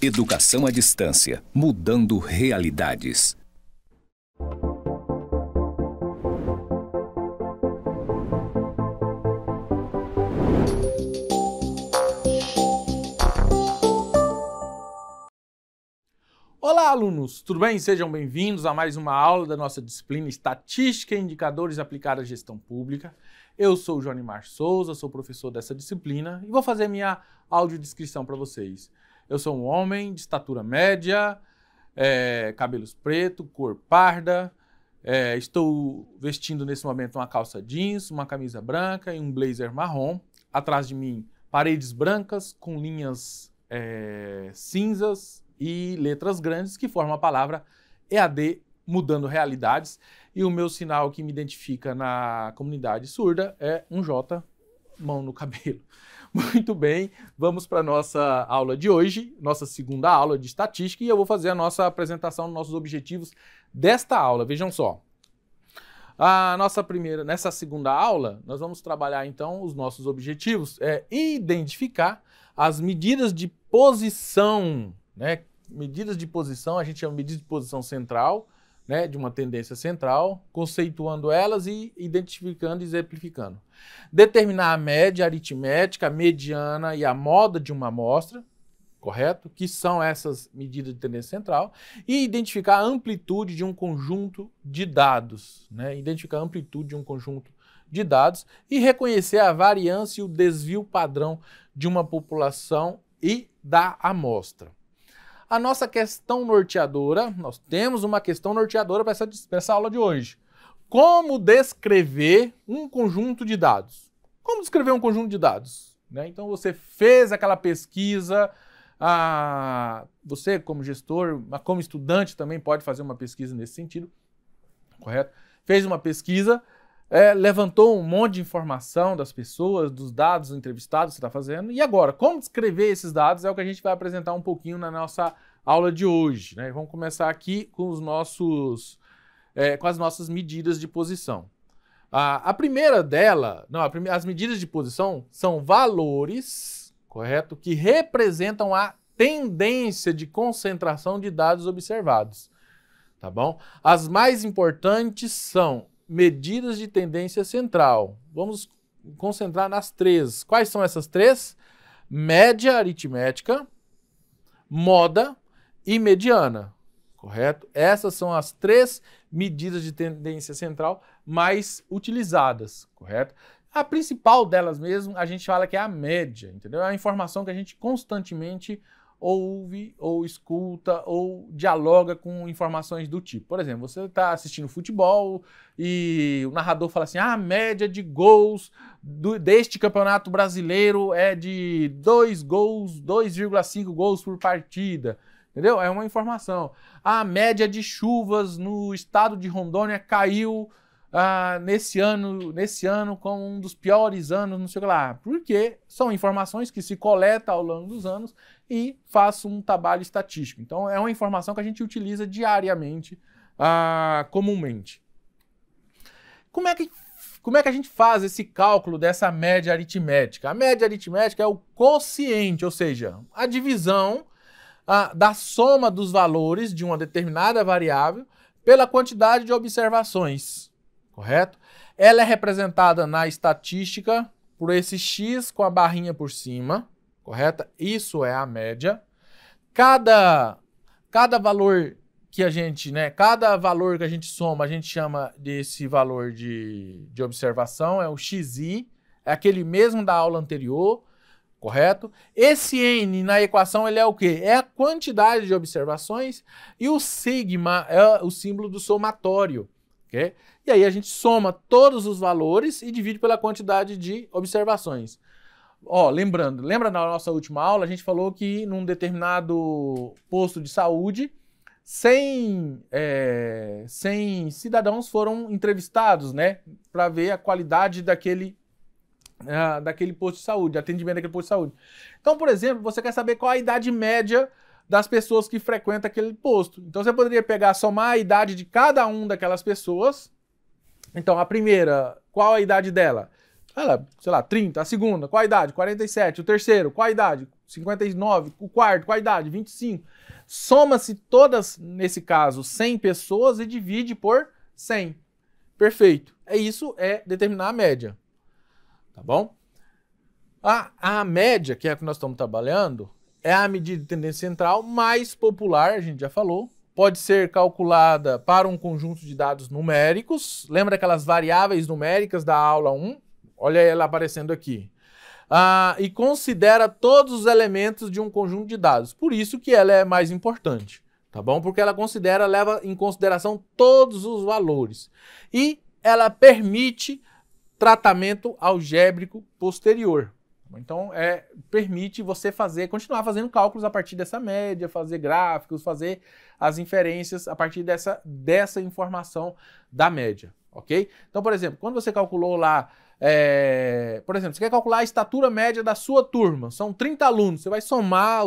Educação à distância, mudando realidades. Olá, alunos! Tudo bem? Sejam bem-vindos a mais uma aula da nossa disciplina Estatística e Indicadores Aplicados à Gestão Pública. Eu sou o Jonimar Souza, sou professor dessa disciplina e vou fazer minha audiodescrição para vocês. Eu sou um homem de estatura média, cabelos pretos, cor parda, estou vestindo nesse momento uma calça jeans, uma camisa branca e um blazer marrom. Atrás de mim, paredes brancas com linhas cinzas e letras grandes que formam a palavra EAD, mudando realidades. E o meu sinal que me identifica na comunidade surda é um J, mão no cabelo. Muito bem, vamos para a nossa aula de hoje, nossa segunda aula de estatística, e eu vou fazer a nossa apresentação dos nossos objetivos desta aula. Vejam só. Nessa segunda aula, nós vamos trabalhar então os nossos objetivos, identificar as medidas de posição, né? Medidas de posição, a gente chama de medida de posição central, né, de uma tendência central, conceituando elas e identificando e exemplificando. Determinar a média aritmética, a mediana e a moda de uma amostra, correto? Que são essas medidas de tendência central. E identificar a amplitude de um conjunto de dados, né? Identificar a amplitude de um conjunto de dados e reconhecer a variância e o desvio padrão de uma população e da amostra. A nossa questão norteadora, nós temos uma questão norteadora para essa aula de hoje. Como descrever um conjunto de dados? Como descrever um conjunto de dados? Né? Então você fez aquela pesquisa, você como gestor, como estudante também pode fazer uma pesquisa nesse sentido, correto? Fez uma pesquisa, levantou um monte de informação das pessoas, dos dados entrevistados que você está fazendo. E agora, como descrever esses dados é o que a gente vai apresentar um pouquinho na nossa aula de hoje, né? Vamos começar aqui com com as nossas medidas de posição. A primeira dela, as medidas de posição são valores, correto? Que representam a tendência de concentração de dados observados, tá bom? As mais importantes são medidas de tendência central. Vamos concentrar nas três. Quais são essas três? Média aritmética, moda e mediana, correto? Essas são as três medidas de tendência central mais utilizadas, correto? A principal delas mesmo, a gente fala que é a média, entendeu? É a informação que a gente constantemente ouve, ou escuta, ou dialoga com informações do tipo. Por exemplo, você está assistindo futebol e o narrador fala assim, a média de gols deste campeonato brasileiro é de 2,5 gols por partida. Entendeu? É uma informação. A média de chuvas no estado de Rondônia caiu nesse ano como um dos piores anos, não sei o que lá. Porque são informações que se coletam ao longo dos anos e faz um trabalho estatístico. Então, é uma informação que a gente utiliza diariamente, comumente. Como é que a gente faz esse cálculo dessa média aritmética? A média aritmética é o quociente, ou seja, a divisão da soma dos valores de uma determinada variável pela quantidade de observações, correto? Ela é representada na estatística por esse X com a barrinha por cima, correta? Isso é a média. Cada valor que a gente, cada valor que a gente soma, a gente chama desse valor de observação, é o XI, é aquele mesmo da aula anterior, correto? Esse N na equação ele é o quê? É a quantidade de observações e o sigma é o símbolo do somatório, ok? E aí a gente soma todos os valores e divide pela quantidade de observações. Lembra na nossa última aula, a gente falou que num determinado posto de saúde, 100 cidadãos foram entrevistados, né? Para ver a qualidade daquele posto de saúde, atendimento daquele posto de saúde. Então, por exemplo, você quer saber qual a idade média das pessoas que frequentam aquele posto. Então, você poderia somar a idade de cada um daquelas pessoas. Então, a primeira, qual a idade dela? Ela, sei lá, 30. A segunda, qual a idade? 47. O terceiro, qual a idade? 59, o quarto, qual a idade? 25. Soma-se todas, nesse caso, 100 pessoas e divide por 100. Perfeito. Isso é determinar a média. Tá bom? A média, que é a que nós estamos trabalhando, é a medida de tendência central mais popular, a gente já falou. Pode ser calculada para um conjunto de dados numéricos. Lembra aquelas variáveis numéricas da aula 1? Olha ela aparecendo aqui. E considera todos os elementos de um conjunto de dados. Por isso que ela é mais importante, tá bom? Porque ela leva em consideração todos os valores. E ela permite tratamento algébrico posterior. Então, permite você continuar fazendo cálculos a partir dessa média, fazer gráficos, fazer as inferências a partir dessa informação da média, ok? Então, por exemplo, quando você calculou lá, por exemplo, você quer calcular a estatura média da sua turma, são 30 alunos, você vai somar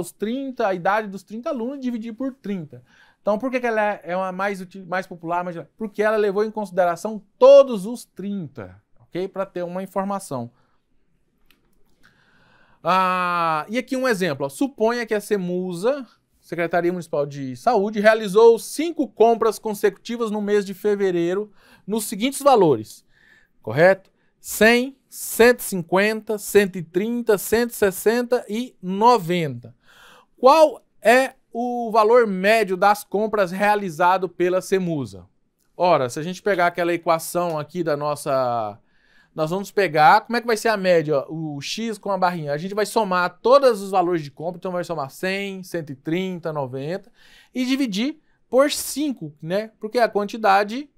a idade dos 30 alunos e dividir por 30. Então, por que ela é uma mais popular? Porque ela levou em consideração todos os 30, ok? Para ter uma informação. E aqui um exemplo. Suponha que a CEMUSA, Secretaria Municipal de Saúde, realizou 5 compras consecutivas no mês de fevereiro nos seguintes valores. Correto? 100, 150, 130, 160 e 90. Qual é o valor médio das compras realizado pela CEMUSA? Ora, se a gente pegar aquela equação aqui da nossa... Nós vamos pegar, como é que vai ser a média? O X com a barrinha. A gente vai somar todos os valores de compra, então vai somar 100, 130, 90 e dividir por 5, né? Porque é a quantidade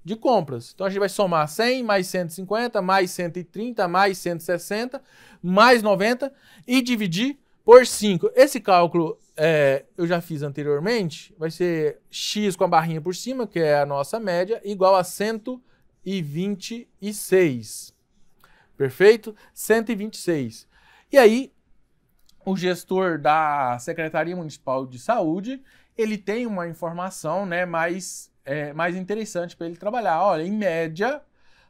de compras. Então a gente vai somar 100 mais 150, mais 130, mais 160, mais 90 e dividir por 5. Esse cálculo eu já fiz anteriormente, vai ser X com a barrinha por cima, que é a nossa média, igual a 126. Perfeito? 126. E aí, o gestor da Secretaria Municipal de Saúde, ele tem uma informação, né, mais interessante para ele trabalhar. Olha, em média,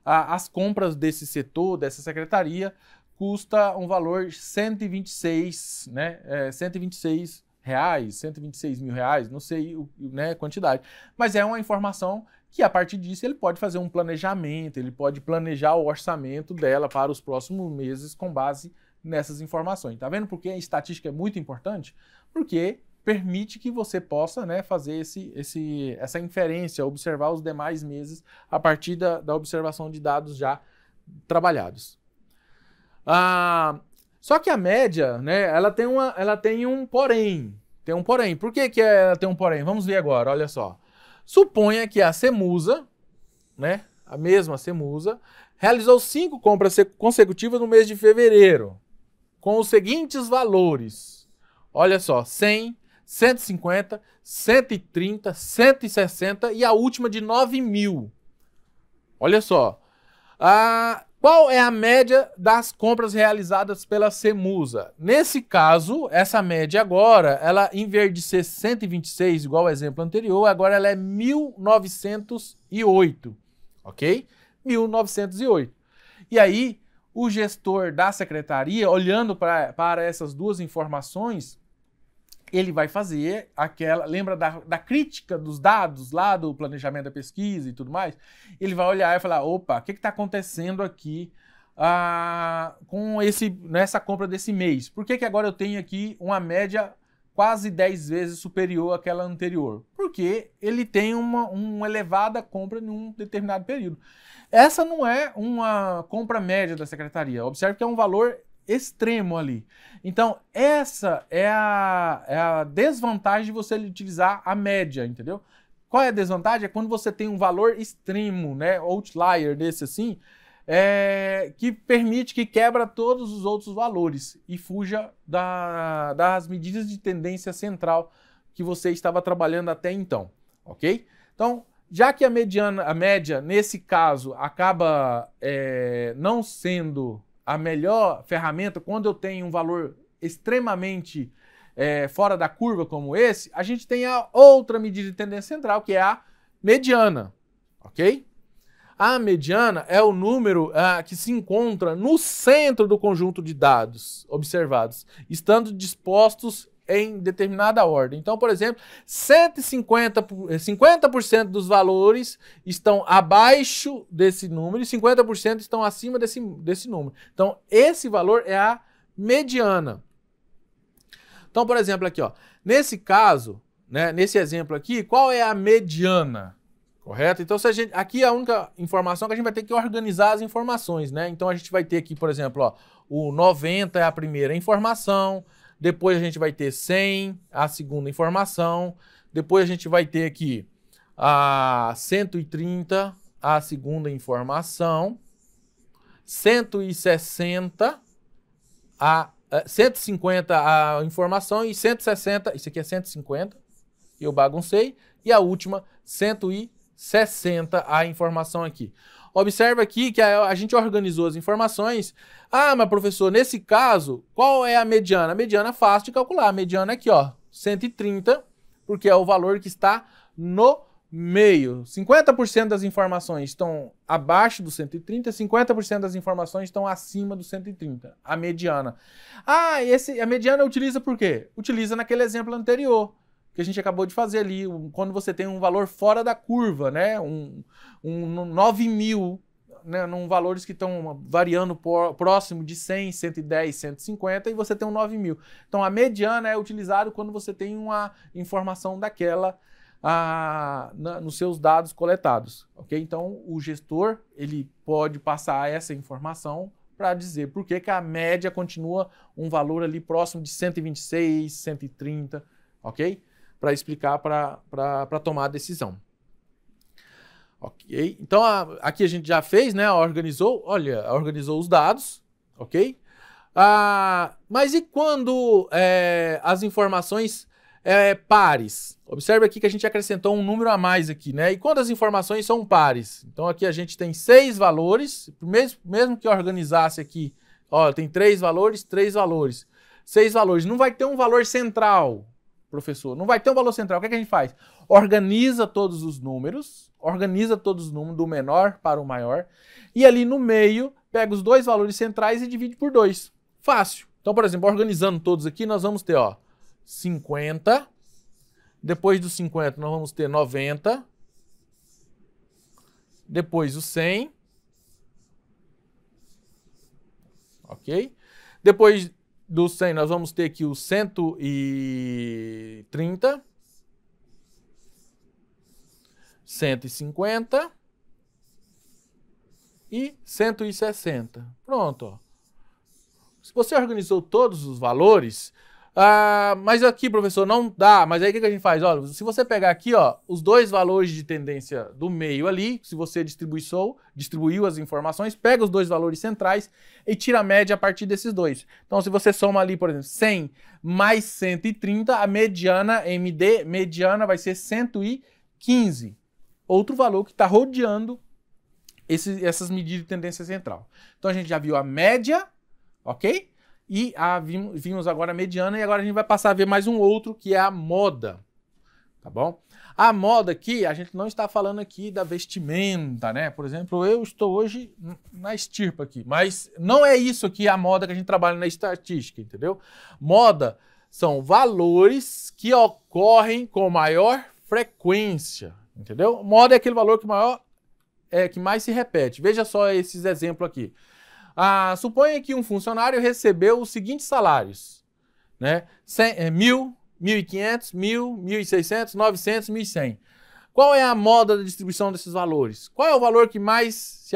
as compras desse setor, dessa secretaria, custa um valor 126, né, 126 reais, 126 mil reais, não sei, né, quantidade. Mas é uma informação que a partir disso ele pode fazer um planejamento, ele pode planejar o orçamento dela para os próximos meses com base nessas informações. Tá vendo por que a estatística é muito importante? Porque permite que você possa, né, fazer essa inferência, observar os demais meses a partir da observação de dados já trabalhados. Só que a média, né, ela tem um porém. Tem um porém. Por que ela tem um porém? Vamos ver agora, olha só. Suponha que a CEMUSA, né, a mesma CEMUSA, realizou 5 compras consecutivas no mês de fevereiro, com os seguintes valores. Olha só, 100, 150, 130, 160 e a última de 9 mil. Olha só. Qual é a média das compras realizadas pela CEMUSA? Nesse caso, essa média agora, ela em vez de ser 126, igual ao exemplo anterior, agora ela é 1908, ok? 1908. E aí, o gestor da secretaria, olhando para essas duas informações, ele vai fazer lembra da crítica dos dados lá do planejamento da pesquisa e tudo mais? Ele vai olhar e falar, opa, o que está acontecendo aqui com nessa compra desse mês? Por que agora eu tenho aqui uma média quase 10 vezes superior àquela anterior? Porque ele tem uma elevada compra em um determinado período. Essa não é uma compra média da secretaria. Observe que é um valor extremo ali. Então, essa é a desvantagem de você utilizar a média, entendeu? Qual é a desvantagem? É quando você tem um valor extremo, né, outlier desse assim, que permite que quebra todos os outros valores e fuja das medidas de tendência central que você estava trabalhando até então, ok? Então, já que a média, nesse caso, acaba não sendo a melhor ferramenta, quando eu tenho um valor extremamente fora da curva como esse, a gente tem a outra medida de tendência central, que é a mediana, ok? A mediana é o número que se encontra no centro do conjunto de dados observados, estando dispostos em determinada ordem. Então, por exemplo, 50% dos valores estão abaixo desse número e 50% estão acima desse número. Então, esse valor é a mediana. Então, por exemplo, aqui, ó, nesse caso, né, nesse exemplo aqui, qual é a mediana? Correto? Então, se a gente, aqui é a única informação que a gente vai ter que organizar as informações, né? Então, a gente vai ter aqui, por exemplo, ó, o 90 é a primeira informação, depois a gente vai ter 100, a segunda informação, depois a gente vai ter aqui a 130, a segunda informação, 160, 150 a informação e 160, isso aqui é 150, eu baguncei, e a última, 160 a informação aqui. Observa aqui que a gente organizou as informações. Ah, mas professor, nesse caso, qual é a mediana? A mediana é fácil de calcular. A mediana é aqui, ó, 130, porque é o valor que está no meio. 50% das informações estão abaixo do 130, 50% das informações estão acima do 130. A mediana. Ah, a mediana utiliza por quê? Utiliza naquele exemplo anterior que a gente acabou de fazer ali, quando você tem um valor fora da curva, né? Um 9.000, né? Num valores que estão variando próximo de 100, 110, 150 e você tem um 9.000. Então a mediana é utilizada quando você tem uma informação daquela nos seus dados coletados, ok? Então o gestor ele pode passar essa informação para dizer por que a média continua um valor ali próximo de 126, 130, ok? Para explicar para tomar a decisão. Ok? Então, aqui a gente já fez, né? Organizou os dados, ok? Mas e quando as informações pares? Observe aqui que a gente acrescentou um número a mais aqui, né? E quando as informações são pares? Então, aqui a gente tem 6 valores, mesmo que organizasse aqui, ó, tem 3 valores, 3 valores. 6 valores. Não vai ter um valor central, professor, não vai ter um valor central. O que a gente faz? Organiza todos os números do menor para o maior, e ali no meio, pega os 2 valores centrais e divide por 2. Fácil. Então, por exemplo, organizando todos aqui, nós vamos ter, ó, 50, depois dos 50 nós vamos ter 90, depois o 100, ok? Depois do 100 nós vamos ter aqui o 130, 150 e 160. Pronto, ó. Se você organizou todos os valores, mas aqui, professor, não dá. Mas aí o que a gente faz? Olha, se você pegar aqui, ó, os 2 valores de tendência do meio ali, se você distribuiu as informações, pega os 2 valores centrais e tira a média a partir desses 2. Então, se você soma ali, por exemplo, 100 mais 130, a mediana, mediana vai ser 115. Outro valor que está rodeando essas medidas de tendência central. Então, a gente já viu a média, ok? E vimos agora a mediana e agora a gente vai passar a ver mais um outro, que é a moda, tá bom? A moda aqui, a gente não está falando aqui da vestimenta, né? Por exemplo, eu estou hoje na estirpa aqui, mas não é isso aqui a moda que a gente trabalha na estatística, entendeu? Moda são valores que ocorrem com maior frequência, entendeu? Moda é aquele valor que mais se repete. Veja só esses exemplos aqui. Suponha que um funcionário recebeu os seguintes salários, né? 1.000, 1.500, 1.000, 1.600, 900, 1.100. Qual é a moda da distribuição desses valores? Qual é o valor que mais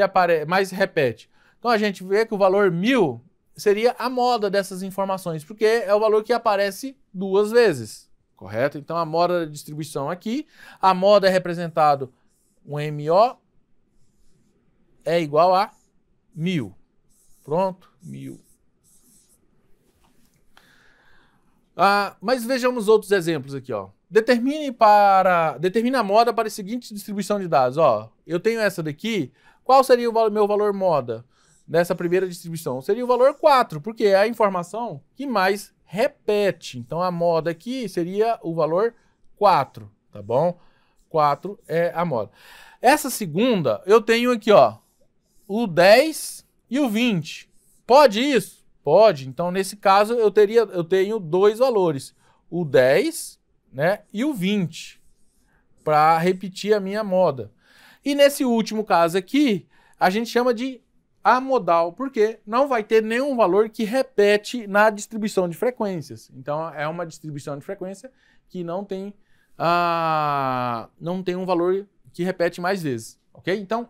repete? Então a gente vê que o valor 1.000 seria a moda dessas informações, porque é o valor que aparece 2 vezes, correto? Então a moda da distribuição aqui, a moda é representado, um MO é igual a 1.000. Pronto, 1.000. Mas vejamos outros exemplos aqui, ó. Determine a moda para a seguinte distribuição de dados. Ó, eu tenho essa daqui. Qual seria o meu valor moda nessa primeira distribuição? Seria o valor 4, porque é a informação que mais repete. Então a moda aqui seria o valor 4, tá bom? 4 é a moda. Essa segunda, eu tenho aqui, ó, o 10 e o 20. Pode isso? Pode. Então, nesse caso, eu tenho dois valores, o 10, né, e o 20, para repetir a minha moda. E nesse último caso aqui, a gente chama de amodal, porque não vai ter nenhum valor que repete na distribuição de frequências. Então, é uma distribuição de frequência que não tem um valor que repete mais vezes, ok? Então,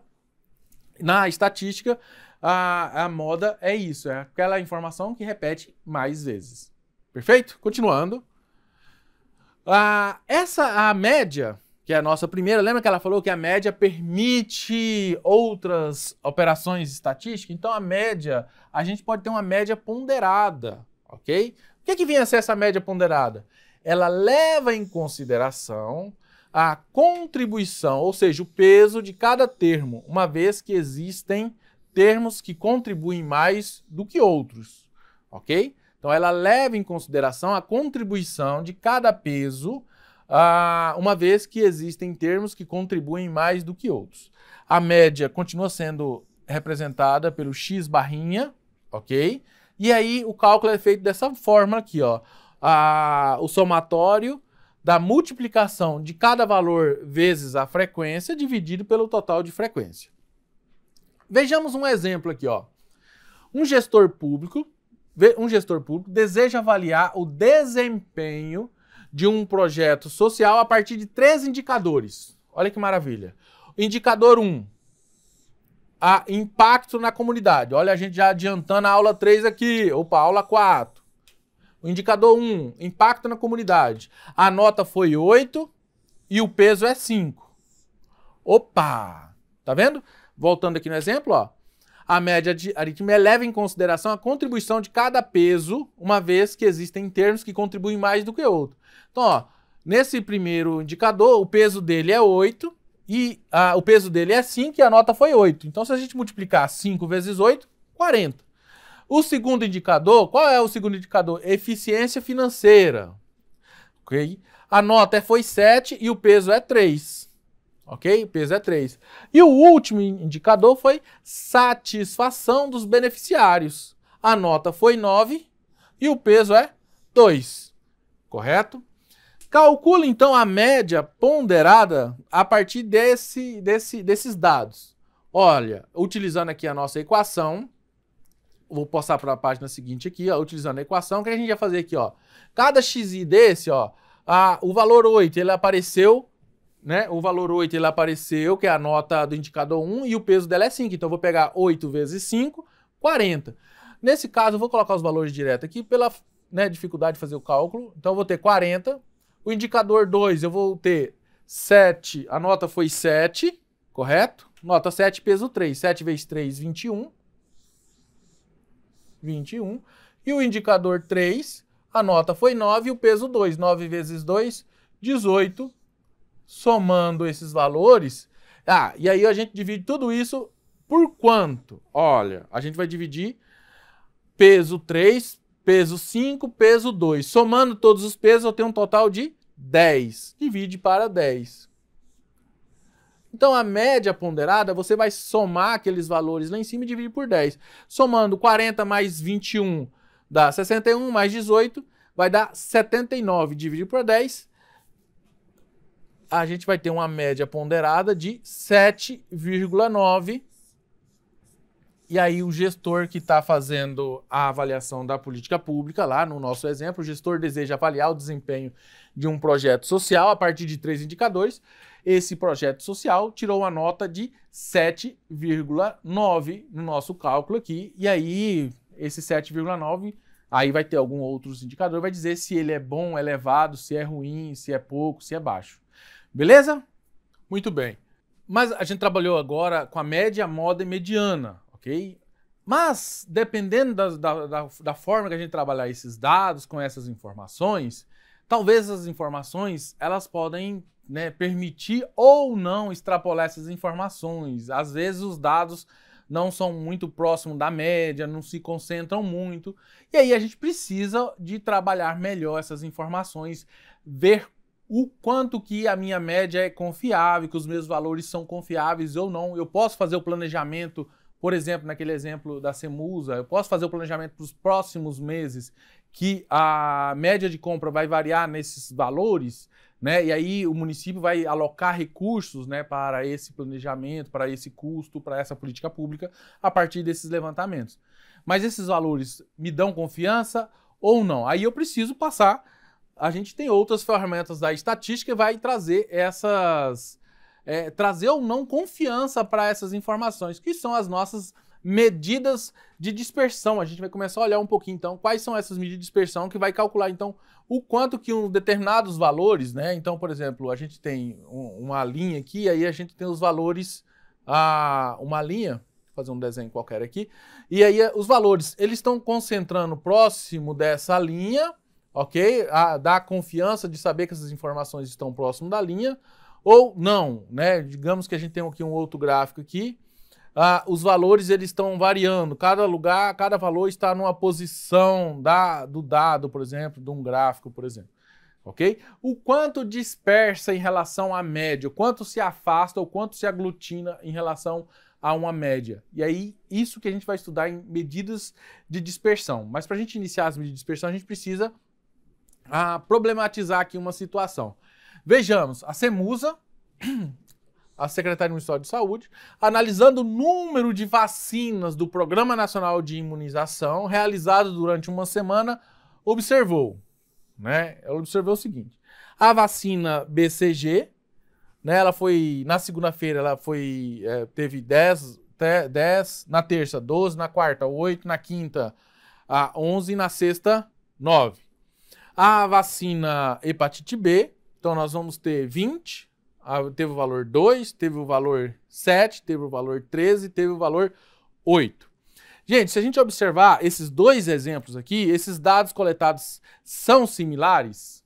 na estatística, a moda é isso, é aquela informação que repete mais vezes. Perfeito? Continuando. A média, que é a nossa primeira, lembra que ela falou que a média permite outras operações estatísticas? Então, a média, a gente pode ter uma média ponderada, ok? O que vem a ser essa média ponderada? Ela leva em consideração a contribuição, ou seja, o peso de cada termo, uma vez que existem termos que contribuem mais do que outros, ok? Então, ela leva em consideração a contribuição de cada peso, uma vez que existem termos que contribuem mais do que outros. A média continua sendo representada pelo x barrinha, ok? E aí, o cálculo é feito dessa forma aqui, ó. O somatório da multiplicação de cada valor vezes a frequência dividido pelo total de frequência. Vejamos um exemplo aqui, ó. Um gestor público deseja avaliar o desempenho de um projeto social a partir de 3 indicadores. Olha que maravilha. Indicador 1, impacto na comunidade. Olha a gente já adiantando a aula 3 aqui, opa, aula 4. O indicador 1, impacto na comunidade. A nota foi 8 e o peso é 5. Opa! Tá vendo? Voltando aqui no exemplo, ó. A média aritmética leva em consideração a contribuição de cada peso, uma vez que existem termos que contribuem mais do que outro. Então, ó, nesse primeiro indicador, o peso dele é 8 e o peso dele é 5 e a nota foi 8. Então, se a gente multiplicar 5 vezes 8, 40. O segundo indicador, qual é o segundo indicador? Eficiência financeira. Ok? A nota foi 7 e o peso é 3. Ok? O peso é 3. E o último indicador foi satisfação dos beneficiários. A nota foi 9 e o peso é 2. Correto? Calcula então a média ponderada a partir desses dados. Olha, utilizando aqui a nossa equação, vou passar para a página seguinte aqui, ó, utilizando a equação, o que a gente vai fazer aqui, ó? Cada xi desse, ó, o valor 8, ele apareceu, né? O valor 8, ele apareceu, que é a nota do indicador 1, e o peso dela é 5. Então, eu vou pegar 8 vezes 5, 40. Nesse caso, eu vou colocar os valores direto aqui pela dificuldade de fazer o cálculo. Então, eu vou ter 40. O indicador 2, eu vou ter 7. A nota foi 7, correto? Nota 7, peso 3. 7 vezes 3, 21. 21. E o indicador 3, a nota foi 9 e o peso 2. 9 vezes 2, 18. Somando esses valores. E aí a gente divide tudo isso por quanto? Olha, a gente vai dividir peso 3, peso 5, peso 2. Somando todos os pesos, eu tenho um total de 10. Divide para 10. Então, a média ponderada, você vai somar aqueles valores lá em cima e dividir por 10. Somando 40 mais 21 dá 61, mais 18 vai dar 79. Dividir por 10, a gente vai ter uma média ponderada de 7,9. E aí o gestor que está fazendo a avaliação da política pública, lá no nosso exemplo, o gestor deseja avaliar o desempenho de um projeto social a partir de 3 indicadores. Esse projeto social tirou uma nota de 7,9 no nosso cálculo aqui. E aí, esse 7,9, aí vai ter algum outros indicador, vai dizer se ele é bom, elevado, se é ruim, se é pouco, se é baixo. Beleza? Muito bem. Mas a gente trabalhou agora com a média, moda e mediana, ok? Mas, dependendo da forma que a gente trabalhar esses dados, com essas informações, talvez as informações, elas podem permitir ou não extrapolar essas informações. Às vezes os dados não são muito próximos da média, não se concentram muito. E aí a gente precisa de trabalhar melhor essas informações, ver o quanto que a minha média é confiável, que os meus valores são confiáveis ou não. Eu posso fazer o planejamento, por exemplo, naquele exemplo da Cemusa, eu posso fazer o planejamento para os próximos meses, que a média de compra vai variar nesses valores, né? E aí o município vai alocar recursos, né, para esse planejamento, para esse custo, para essa política pública, a partir desses levantamentos. Mas esses valores me dão confiança ou não? Aí eu preciso passar. A gente tem outras ferramentas da estatística que vai trazer trazer ou não confiança para essas informações, que são as nossas medidas de dispersão. A gente vai começar a olhar um pouquinho, então, quais são essas medidas de dispersão, que vai calcular, então, o quanto que determinados valores, né? Então, por exemplo, a gente tem uma linha aqui, aí a gente tem os valores, uma linha, vou fazer um desenho qualquer aqui, e aí os valores, eles estão concentrando próximo dessa linha, ok? Dá confiança de saber que essas informações estão próximo da linha, ou não, né? Digamos que a gente tem aqui um outro gráfico aqui, os valores eles estão variando, cada lugar, cada valor está numa posição do dado, por exemplo, de um gráfico, por exemplo, ok? O quanto dispersa em relação à média, o quanto se afasta, o quanto se aglutina em relação a uma média. E aí, isso que a gente vai estudar em medidas de dispersão. Mas para a gente iniciar as medidas de dispersão, a gente precisa problematizar aqui uma situação. Vejamos, a Cemusa, a Secretaria Municipal de Saúde, analisando o número de vacinas do Programa Nacional de Imunização realizado durante uma semana, observou, né? Ela observou o seguinte: a vacina BCG, né? Ela foi, na segunda-feira, ela foi, teve 10, na terça 12, na quarta 8, na quinta 11 e na sexta 9. A vacina hepatite B, então nós vamos ter 20, teve o valor 2, teve o valor 7, teve o valor 13, teve o valor 8. Gente, se a gente observar esses dois exemplos aqui, esses dados coletados são similares?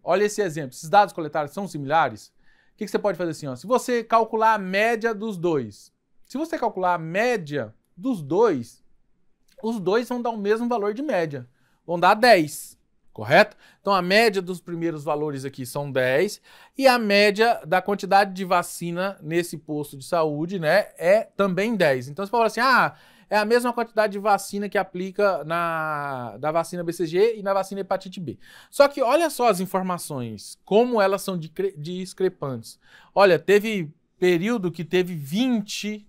Olha esse exemplo, esses dados coletados são similares? O que você pode fazer assim? Ó? Se você calcular a média dos dois, se você calcular a média dos dois, os dois vão dar o mesmo valor de média, vão dar 10. Correto? Então a média dos primeiros valores aqui são 10 e a média da quantidade de vacina nesse posto de saúde, né, é também 10. Então você fala assim, é a mesma quantidade de vacina que aplica da vacina BCG e na vacina hepatite B. Só que olha só as informações, como elas são discrepantes. Olha, teve período que teve 20,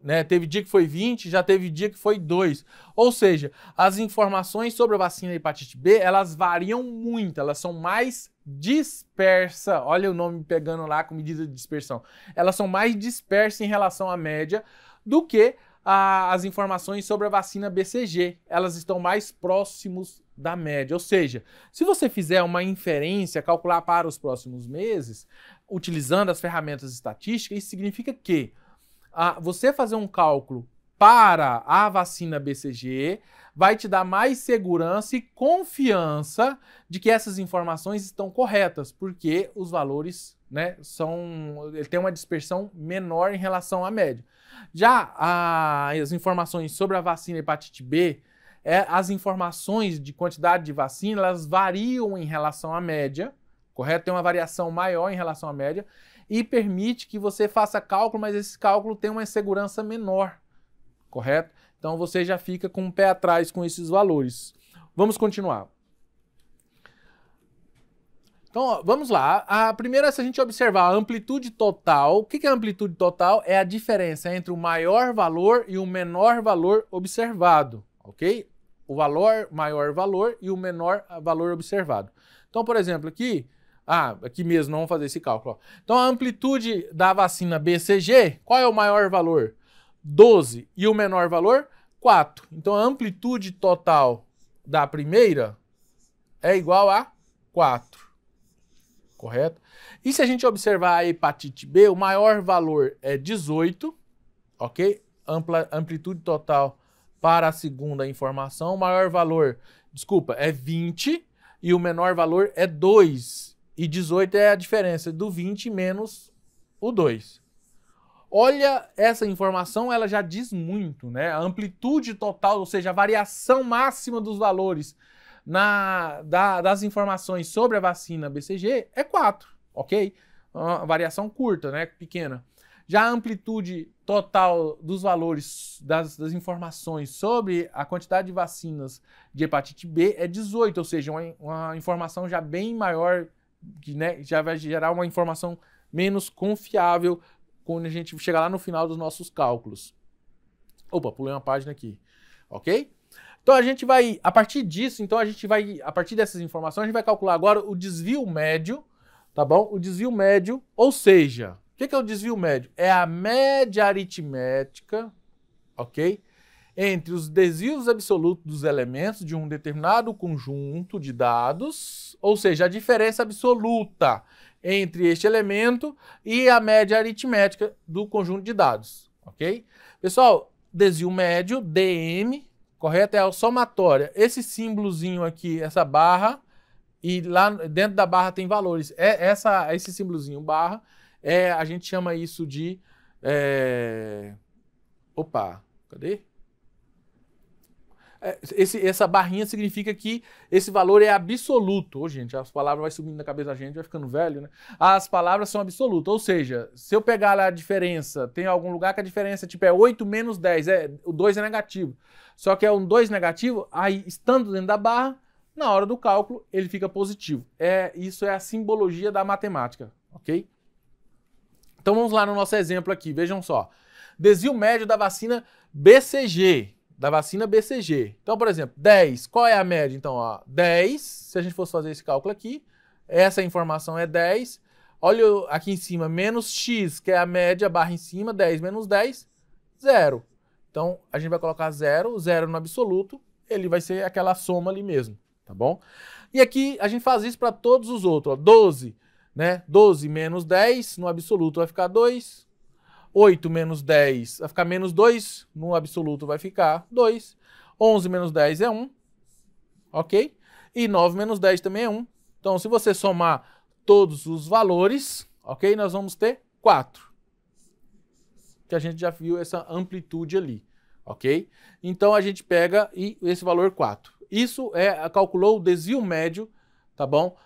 né? Teve dia que foi 20, já teve dia que foi 2. Ou seja, as informações sobre a vacina hepatite B, elas variam muito, elas são mais dispersas. Olha o nome pegando lá com medida de dispersão. Elas são mais dispersas em relação à média do que as informações sobre a vacina BCG. Elas estão mais próximos da média. Ou seja, se você fizer uma inferência, calcular para os próximos meses, utilizando as ferramentas estatísticas, isso significa que você fazer um cálculo para a vacina BCG vai te dar mais segurança e confiança de que essas informações estão corretas, porque os valores, né, tem uma dispersão menor em relação à média. Já as informações sobre a vacina hepatite B, as informações de quantidade de vacina, elas variam em relação à média, correto? Tem uma variação maior em relação à média, e permite que você faça cálculo, mas esse cálculo tem uma segurança menor, correto? Então você já fica com o pé atrás com esses valores. Vamos continuar. Então, vamos lá. A primeira, se a gente observar a amplitude total, o que é a amplitude total? É a diferença entre o maior valor e o menor valor observado, ok? O maior valor e o menor valor observado. Então, por exemplo, aqui mesmo, não vamos fazer esse cálculo. Ó. Então, a amplitude da vacina BCG, qual é o maior valor? 12. E o menor valor? 4. Então, a amplitude total da primeira é igual a 4. Correto? E se a gente observar a hepatite B, o maior valor é 18, ok? Amplitude total para a segunda informação. O maior valor, é 20 e o menor valor é 2. E 18 é a diferença do 20 menos o 2. Olha, essa informação, ela já diz muito, né? A amplitude total, ou seja, a variação máxima dos valores das informações sobre a vacina BCG é 4, ok? Uma variação curta, né? Pequena. Já a amplitude total dos valores das informações sobre a quantidade de vacinas de hepatite B é 18, ou seja, uma informação já bem maior, que, né, já vai gerar uma informação menos confiável quando a gente chegar lá no final dos nossos cálculos. Opa, pulei uma página aqui, ok? Então a gente vai, a partir disso, a partir dessas informações, a gente vai calcular agora o desvio médio, tá bom? O desvio médio, ou seja, o que é o desvio médio? É a média aritmética, ok? Entre os desvios absolutos dos elementos de um determinado conjunto de dados, ou seja, a diferença absoluta entre este elemento e a média aritmética do conjunto de dados, ok? Pessoal, desvio médio, DM, correto? É a somatória. Esse símbolozinho aqui, essa barra, e lá dentro da barra tem valores. Esse símbolozinho barra, a gente chama isso de... Opa, cadê? Essa barrinha significa que esse valor é absoluto. Ô, gente, as palavras vão subindo na cabeça da gente, vai ficando velho, né? As palavras são absolutas, ou seja, se eu pegar lá a diferença, tem algum lugar que a diferença tipo é 8 menos 10, o 2 é negativo. Só que é um 2 negativo, aí estando dentro da barra, na hora do cálculo, ele fica positivo. Isso é a simbologia da matemática, ok? Então vamos lá no nosso exemplo aqui, vejam só. Desvio médio da vacina BCG. Então, por exemplo, 10, qual é a média? Então, ó, 10, se a gente fosse fazer esse cálculo aqui, essa informação é 10. Olha aqui em cima, menos x, que é a média, barra em cima, 10 menos 10, 0. Então, a gente vai colocar 0 no absoluto, ele vai ser aquela soma ali mesmo, tá bom? E aqui a gente faz isso para todos os outros, ó, 12, né? 12 menos 10, no absoluto vai ficar 2. 8 menos 10 vai ficar menos 2, no absoluto vai ficar 2. 11 menos 10 é 1, ok? E 9 menos 10 também é 1. Então, se você somar todos os valores, ok? Nós vamos ter 4. Que a gente já viu essa amplitude ali, ok? Então, a gente pega esse valor 4. Isso calculou o desvio médio, tá bom?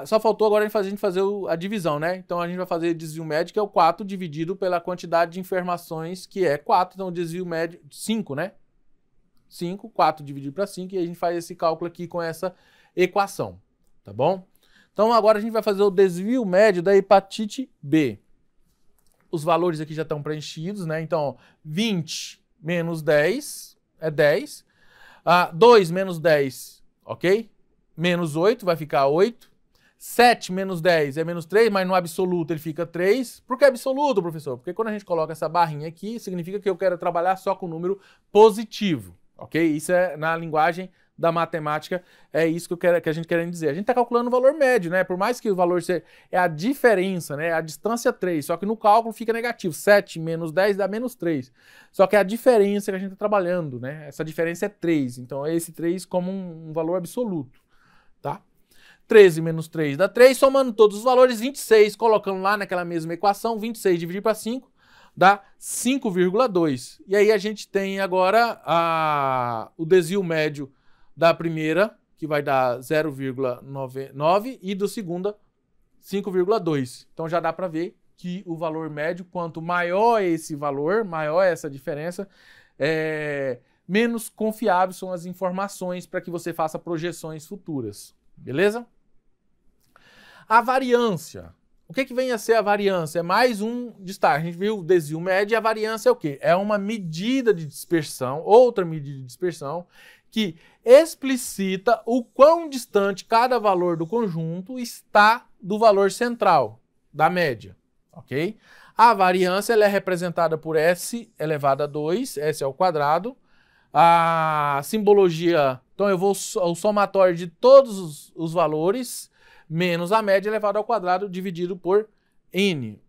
Só faltou agora a gente fazer a divisão, né? Então a gente vai fazer desvio médio, que é o 4 dividido pela quantidade de informações, que é 4. Então desvio médio, 5, né? 5, 4 dividido para 5, e a gente faz esse cálculo aqui com essa equação, tá bom? Então agora a gente vai fazer o desvio médio da hepatite B. Os valores aqui já estão preenchidos, né? Então, 20 menos 10 é 10. 2 menos 10, ok? Menos 8 vai ficar 8. 7 menos 10 é menos 3, mas no absoluto ele fica 3. Por que absoluto, professor? Porque quando a gente coloca essa barrinha aqui, significa que eu quero trabalhar só com número positivo, ok? Isso é na linguagem da matemática, é isso que a gente quer dizer. A gente está calculando o valor médio, né? Por mais que o valor é a diferença, né? A distância 3, só que no cálculo fica negativo. 7 menos 10 dá menos 3. Só que é a diferença que a gente está trabalhando, né? Essa diferença é 3. Então é esse 3 como um valor absoluto. Tá? 13 menos 3 dá 3, somando todos os valores, 26, colocando lá naquela mesma equação, 26 dividido para 5, dá 5,2. E aí a gente tem agora o desvio médio da primeira, que vai dar 0,99, e do segunda, 5,2. Então já dá para ver que o valor médio, quanto maior esse valor, maior essa diferença, menos confiáveis são as informações para que você faça projeções futuras. Beleza? A variância. O que vem a ser a variância? É mais um destaque. A gente viu o desvio médio e a variância é o quê? É uma medida de dispersão, outra medida de dispersão, que explicita o quão distante cada valor do conjunto está do valor central, da média. Ok? A variância ela é representada por S elevado a 2, S ao quadrado. A simbologia, então eu vou o somatório de todos os valores menos a média elevado ao quadrado dividido por N.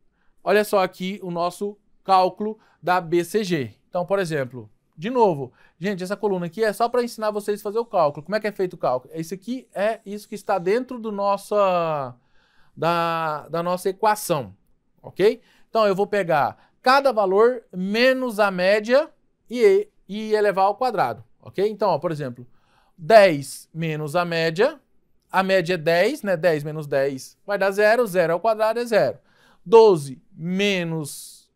Olha só aqui o nosso cálculo da BCG. Então, por exemplo, de novo, gente, essa coluna aqui é só para ensinar vocês a fazer o cálculo. Como é que é feito o cálculo? Esse aqui é isso que está dentro da nossa equação, ok? Então eu vou pegar cada valor menos a média e elevar ao quadrado, ok? Então, ó, por exemplo, 10 menos a média é 10, né? 10 menos 10 vai dar 0, 0 ao quadrado é 0. 12 menos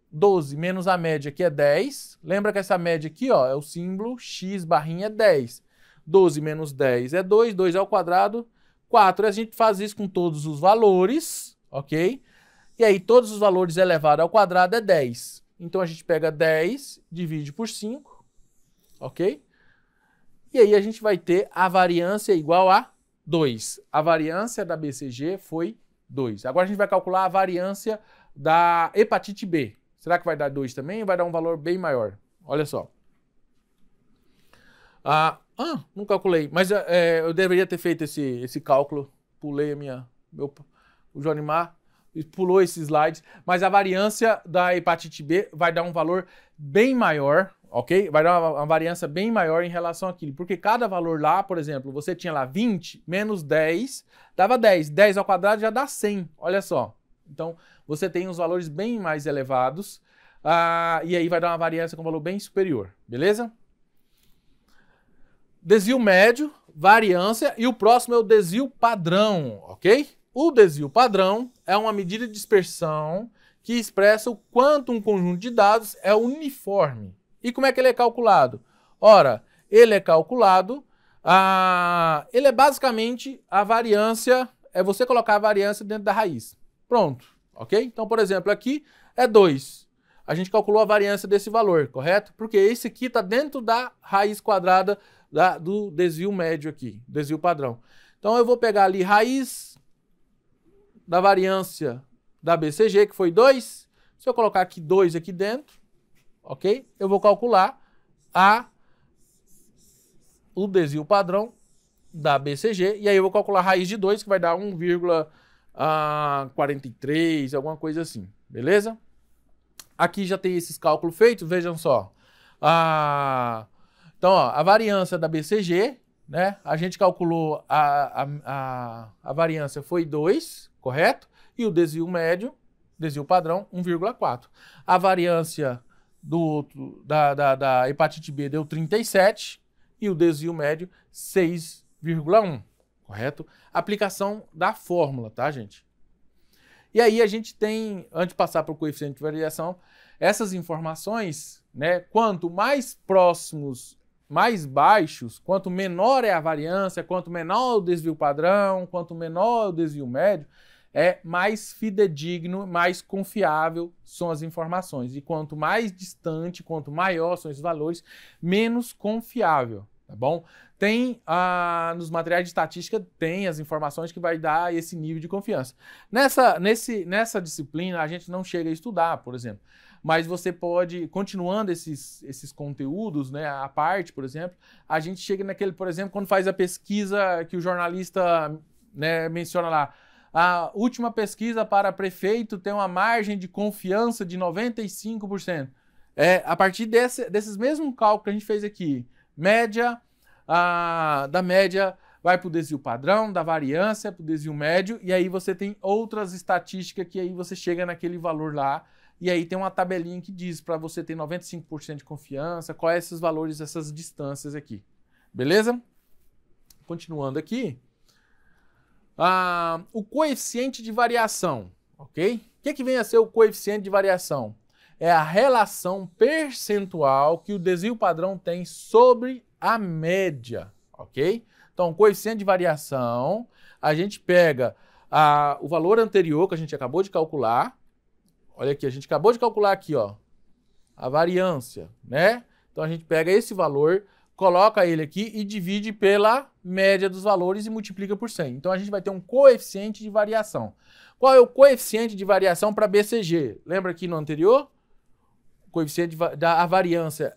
a média aqui é 10. Lembra que essa média aqui, ó, é o símbolo x barrinha 10. 12 menos 10 é 2, 2 ao quadrado, 4. A gente faz isso com todos os valores, ok? E aí todos os valores elevado ao quadrado é 10. Então a gente pega 10, divide por 5, ok? E aí a gente vai ter a variância igual a 2. A variância da BCG foi 2. Agora a gente vai calcular a variância da hepatite B. Será que vai dar 2 também ou vai dar um valor bem maior? Olha só. Não calculei, mas eu deveria ter feito esse cálculo. Pulei o Joanimar pulou esses slides, mas a variância da hepatite B vai dar um valor bem maior, ok? Vai dar uma variância bem maior em relação àquilo, porque cada valor lá, por exemplo, você tinha lá 20 menos 10, dava 10. 10 ao quadrado já dá 100, olha só. Então, você tem os valores bem mais elevados, e aí vai dar uma variância com valor bem superior, beleza? Desvio médio, variância, e o próximo é o desvio padrão, ok? O desvio padrão é uma medida de dispersão que expressa o quanto um conjunto de dados é uniforme. E como é que ele é calculado? Ora, ele é calculado, ele é basicamente a variância, é você colocar a variância dentro da raiz. Pronto, ok? Então, por exemplo, aqui é 2. A gente calculou a variância desse valor, correto? Porque esse aqui está dentro da raiz quadrada do desvio médio aqui, desvio padrão. Então, eu vou pegar ali raiz da variância da BCG, que foi 2. Se eu colocar aqui 2 aqui dentro, ok? Eu vou calcular o desvio padrão da BCG, e aí eu vou calcular a raiz de 2, que vai dar 1,43, alguma coisa assim, beleza? Aqui já tem esses cálculos feitos, vejam só. Então, ó, a variância da BCG, né? A gente calculou a variância foi 2, correto? E o desvio médio, desvio padrão, 1,4. A variância da hepatite B deu 37 e o desvio médio 6,1, correto? Aplicação da fórmula, tá, gente? E aí a gente tem, antes de passar para o coeficiente de variação, essas informações, né? Quanto mais próximos, mais baixos, quanto menor é a variância, quanto menor o desvio padrão, quanto menor o desvio médio, mais fidedigno, mais confiável são as informações. E quanto mais distante, quanto maior são esses valores, menos confiável, tá bom? Tem, nos materiais de estatística, tem as informações que vai dar esse nível de confiança. Nessa disciplina, a gente não chega a estudar, por exemplo, mas você pode, continuando esses conteúdos, né, à parte, por exemplo, a gente chega naquele, por exemplo, quando faz a pesquisa que o jornalista, né, menciona lá, a última pesquisa para prefeito tem uma margem de confiança de 95%. A partir desses mesmos cálculos que a gente fez aqui, média, da média vai para o desvio padrão, da variância para o desvio médio, e aí você tem outras estatísticas que aí você chega naquele valor lá, e aí tem uma tabelinha que diz para você ter 95% de confiança, quais esses valores, essas distâncias aqui. Beleza? Continuando aqui. O coeficiente de variação, ok? O que vem a ser o coeficiente de variação? É a relação percentual que o desvio padrão tem sobre a média, ok? Então, o coeficiente de variação, a gente pega o valor anterior que a gente acabou de calcular. Olha aqui, a gente acabou de calcular aqui, ó, a variância, né? Então, a gente pega esse valor, coloca ele aqui e divide pela média dos valores e multiplica por 100. Então, a gente vai ter um coeficiente de variação. Qual é o coeficiente de variação para BCG? Lembra aqui no anterior? O coeficiente da variância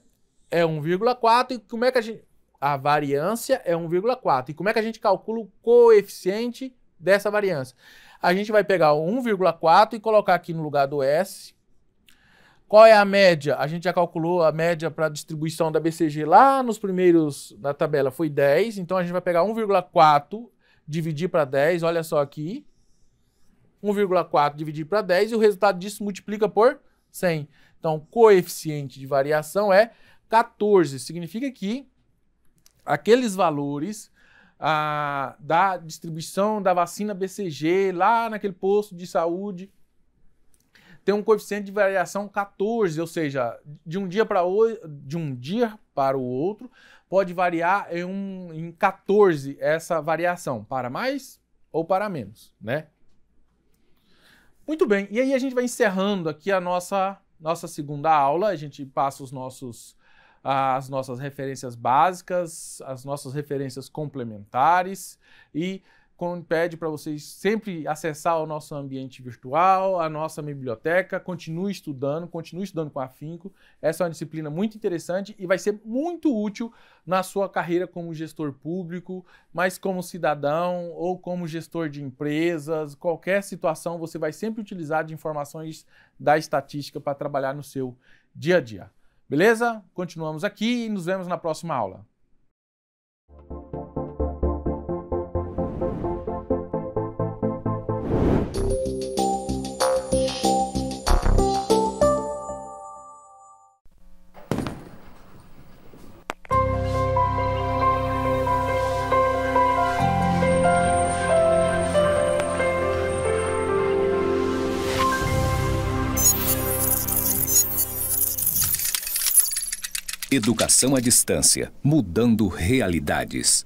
é 1,4 e como é que a variância é 1,4. E como é que a gente calcula o coeficiente dessa variância? A gente vai pegar o 1,4 e colocar aqui no lugar do S. Qual é a média? A gente já calculou a média para a distribuição da BCG lá nos primeiros da tabela, foi 10. Então, a gente vai pegar 1,4, dividir para 10, olha só aqui. 1,4 dividir para 10 e o resultado disso multiplica por 100. Então, o coeficiente de variação é 14. Significa que aqueles valores da distribuição da vacina BCG lá naquele posto de saúde tem um coeficiente de variação 14, ou seja, de um dia para o outro pode variar em 14 essa variação, para mais ou para menos, né? Muito bem, e aí a gente vai encerrando aqui a nossa segunda aula, a gente passa as nossas referências básicas, as nossas referências complementares e pede para vocês sempre acessar o nosso ambiente virtual, a nossa biblioteca, continue estudando com afinco. Essa é uma disciplina muito interessante e vai ser muito útil na sua carreira como gestor público, mas como cidadão ou como gestor de empresas, qualquer situação você vai sempre utilizar de informações da estatística para trabalhar no seu dia a dia. Beleza? Continuamos aqui e nos vemos na próxima aula. Educação à distância, mudando realidades.